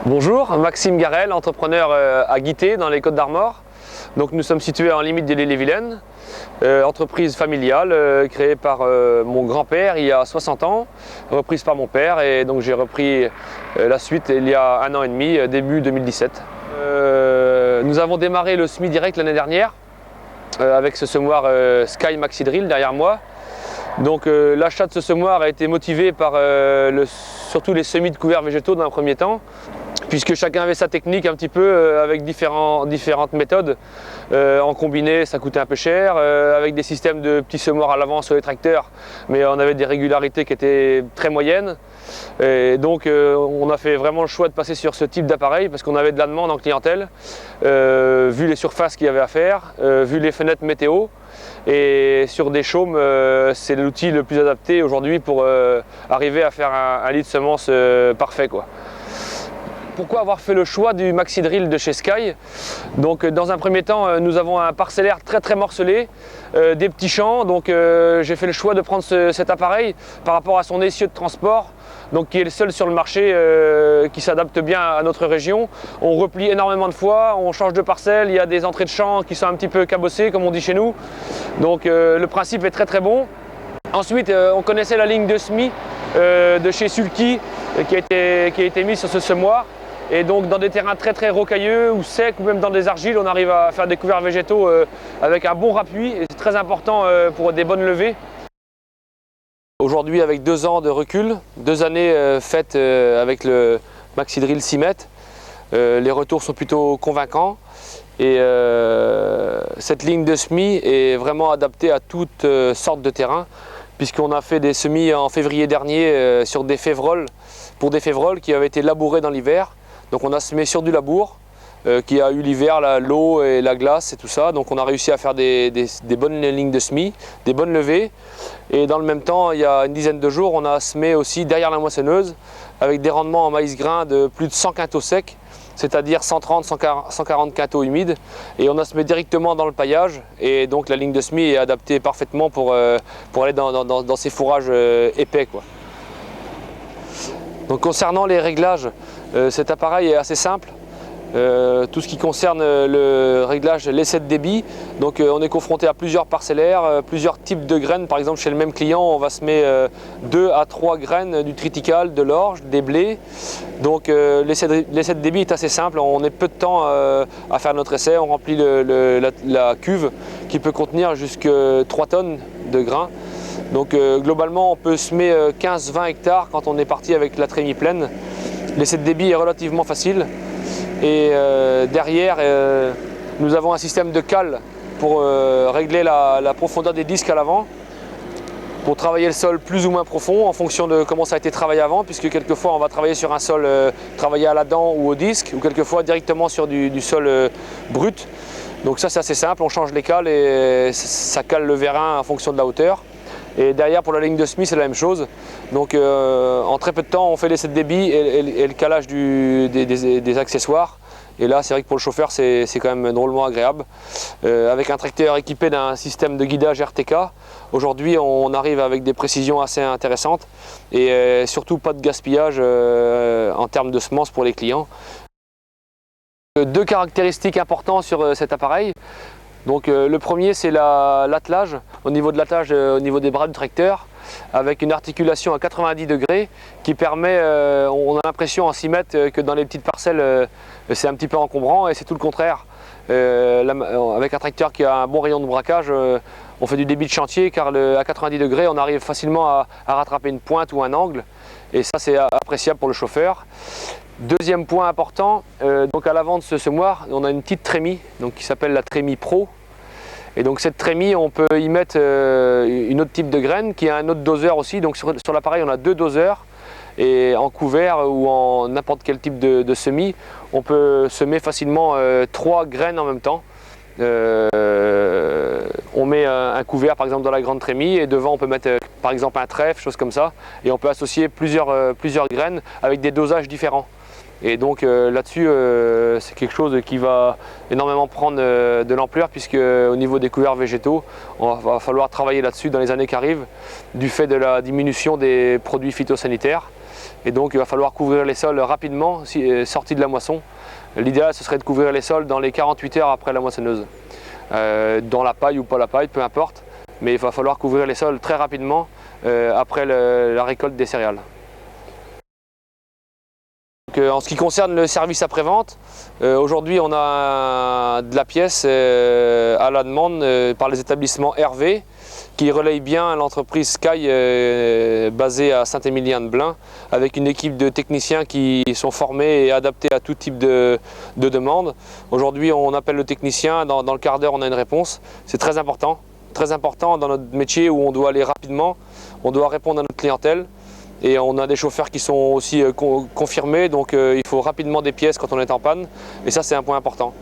Bonjour, Maxime Garel, entrepreneur à Guitté dans les Côtes-d'Armor. Donc nous sommes situés en limite de l'Ille-et-Vilaine, entreprise familiale créée par mon grand-père il y a 60 ans, reprise par mon père, et donc j'ai repris la suite il y a 1 an et demi, début 2017. Nous avons démarré le semis direct l'année dernière avec ce semoir Sky Maxi Drill derrière moi. Donc l'achat de ce semoir a été motivé par surtout les semis de couverts végétaux dans un premier temps, puisque chacun avait sa technique un petit peu avec différentes méthodes. En combiné, ça coûtait un peu cher, avec des systèmes de petits semoirs à l'avant sur les tracteurs, mais on avait des régularités qui étaient très moyennes. Et donc on a fait vraiment le choix de passer sur ce type d'appareil parce qu'on avait de la demande en clientèle, vu les surfaces qu'il y avait à faire, vu les fenêtres météo. Et sur des chaumes, c'est l'outil le plus adapté aujourd'hui pour arriver à faire un lit de semences parfait, quoi. Pourquoi avoir fait le choix du Maxi Drill de chez Sky? Donc dans un premier temps, nous avons un parcellaire très morcelé, des petits champs, donc j'ai fait le choix de prendre cet appareil par rapport à son essieu de transport, donc qui est le seul sur le marché qui s'adapte bien à notre région. On replie énormément de fois, on change de parcelle, il y a des entrées de champs qui sont un petit peu cabossées comme on dit chez nous, donc le principe est très bon. Ensuite, on connaissait la ligne de semis de chez Sulky qui a été mise sur ce semoir. Et donc dans des terrains très rocailleux ou secs ou même dans des argiles, on arrive à faire des couverts végétaux avec un bon rappui, et c'est très important pour des bonnes levées. Aujourd'hui, avec 2 ans de recul, 2 années faites avec le Maxi Drill 6 mètres, les retours sont plutôt convaincants, et cette ligne de semis est vraiment adaptée à toutes sortes de terrains, puisqu'on a fait des semis en février dernier sur des févroles, pour des févroles qui avaient été labourés dans l'hiver. Donc on a semé sur du labour qui a eu l'hiver, l'eau et la glace et tout ça. Donc on a réussi à faire des bonnes lignes de semis, des bonnes levées. Et dans le même temps, il y a une dizaine de jours, on a semé aussi derrière la moissonneuse avec des rendements en maïs grain de plus de 100 quintaux secs, c'est-à-dire 130-140 quintaux humides. Et on a semé directement dans le paillage. Et donc la ligne de semis est adaptée parfaitement pour aller dans ces fourrages épais, quoi. Donc concernant les réglages, cet appareil est assez simple. Tout ce qui concerne le réglage l'essai de débit, donc on est confronté à plusieurs parcellaires, plusieurs types de graines. Par exemple, chez le même client, on va semer 2 à 3 graines du triticale, de l'orge, des blés. Donc l'essai de débit est assez simple, on est peu de temps à faire notre essai. On remplit la cuve qui peut contenir jusqu'à 3 tonnes de grains. Donc globalement, on peut semer 15-20 hectares quand on est parti avec la trémie pleine. L'essai de débit est relativement facile. Et derrière, nous avons un système de cale pour régler la profondeur des disques à l'avant, pour travailler le sol plus ou moins profond en fonction de comment ça a été travaillé avant, puisque quelquefois on va travailler sur un sol travaillé à la dent ou au disque, ou quelquefois directement sur du sol brut. Donc ça c'est assez simple, on change les cales et ça cale le vérin en fonction de la hauteur. Et derrière, pour la ligne de semis, c'est la même chose. Donc en très peu de temps, on fait l'essai de débit et le calage des accessoires. Et là, c'est vrai que pour le chauffeur, c'est quand même drôlement agréable. Avec un tracteur équipé d'un système de guidage RTK, aujourd'hui, on arrive avec des précisions assez intéressantes et surtout pas de gaspillage en termes de semences pour les clients. 2 caractéristiques importantes sur cet appareil. Donc le premier, c'est l'attelage, au niveau de l'attelage, au niveau des bras du tracteur, avec une articulation à 90 degrés qui permet, on a l'impression en 6 mètres que dans les petites parcelles c'est un petit peu encombrant, et c'est tout le contraire. Avec un tracteur qui a un bon rayon de braquage, on fait du débit de chantier, car à 90 degrés on arrive facilement à rattraper une pointe ou un angle, et ça c'est appréciable pour le chauffeur. Deuxième point important, donc à l'avant de ce semoir, on a une petite trémie qui s'appelle la trémie Pro. Et donc cette trémie, on peut y mettre une autre type de graine qui a un autre doseur aussi. Donc sur l'appareil, on a 2 doseurs. Et en couvert ou en n'importe quel type de semis, on peut semer facilement 3 graines en même temps. On met un couvert par exemple dans la grande trémie, et devant on peut mettre par exemple un trèfle, chose comme ça. Et on peut associer plusieurs graines avec des dosages différents. Et donc là-dessus, c'est quelque chose qui va énormément prendre de l'ampleur, puisque au niveau des couverts végétaux, on va falloir travailler là-dessus dans les années qui arrivent, du fait de la diminution des produits phytosanitaires. Et donc il va falloir couvrir les sols rapidement, sortis de la moisson. L'idéal ce serait de couvrir les sols dans les 48 heures après la moissonneuse. Dans la paille ou pas la paille, peu importe, mais il va falloir couvrir les sols très rapidement après la récolte des céréales. Donc, en ce qui concerne le service après-vente, aujourd'hui on a de la pièce à la demande par les établissements Hervé qui relayent bien l'entreprise Sky basée à Saint-Émilion-de-Blain avec une équipe de techniciens qui sont formés et adaptés à tout type de demande. Aujourd'hui on appelle le technicien, dans le quart d'heure on a une réponse. C'est très important dans notre métier où on doit aller rapidement, on doit répondre à notre clientèle. Et on a des chauffeurs qui sont aussi confirmés, donc il faut rapidement des pièces quand on est en panne. Et ça c'est un point important.